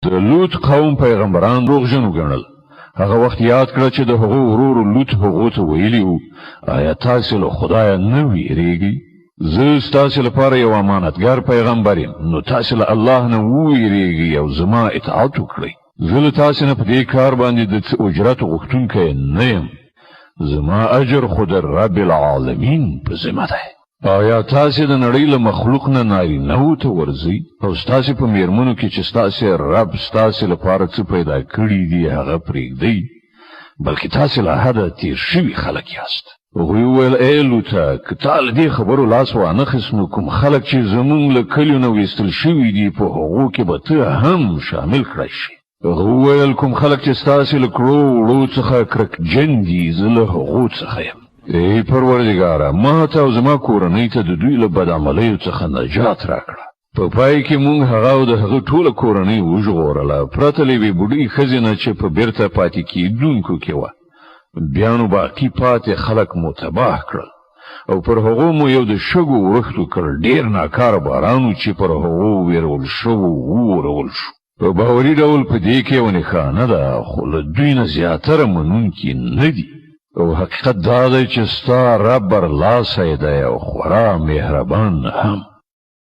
د لوط قوم پیغمبران دروغجن وګڼل. هغه وخت یاد کړه چې د هغو ورور لوط هغو ته ویلي وو آیا تاسو له خدایه نه ویریږئ؟ زه ستاسو لپاره یو امانتګار پیغمبر یم، نو تاسو له الله نه وویریږئ او زما اطاعت وکړئ. زه له تاسو نه په دې کار باندې د څه اجرت غوښتونکی نه یم، زما اجر خو د رب العالمین په ذمه دی. آیا تاسو د نړۍ له مخلوق نه نارینه‌وو ته ورځئ او ستاسو په میرمنو کې چې ستاسو رب ستاسو لپاره څه پیدا کړي دي هغه پرېږدئ، بلکې تاسو له حده تیر شوي خلک یاست. هغوی وویل ای لوطه که تا له دې خبرو لاس وانخیست نو کوم خلک چې زموږ له کلیو نه ویستل شوي دي په هغو کې به ته هم شامل کړی شي. هغه وویل کوم خلک چې ستاسو له کړو وړو څخه کرکجن دي زه له هغو څخه یم. ای پروردګاره ما ته او زما کورنۍ ته د دوی له بدعملیو څخه نجات راکړه. په پای کې مونږ هغه او د هغه ټوله کورنۍ وژغورله پرته له یوې بوډۍ ښځې نه چې په بیرته پاتې کېدونکو کې وه. بیا نو باقي پاتې خلک مو تباه کړل او پر هغو مو یو د شګو ورښتو کړ ډېر ناکاره باران چې پر هغو ویرول شوو وورول شو. په باوري ډول په دې کې یوه نښانه ده خو له دوی نه زیاتره منونکي نه دي. او حقیقت دا دی چې ستا رب برلاسی دی او خورا مهربان هم.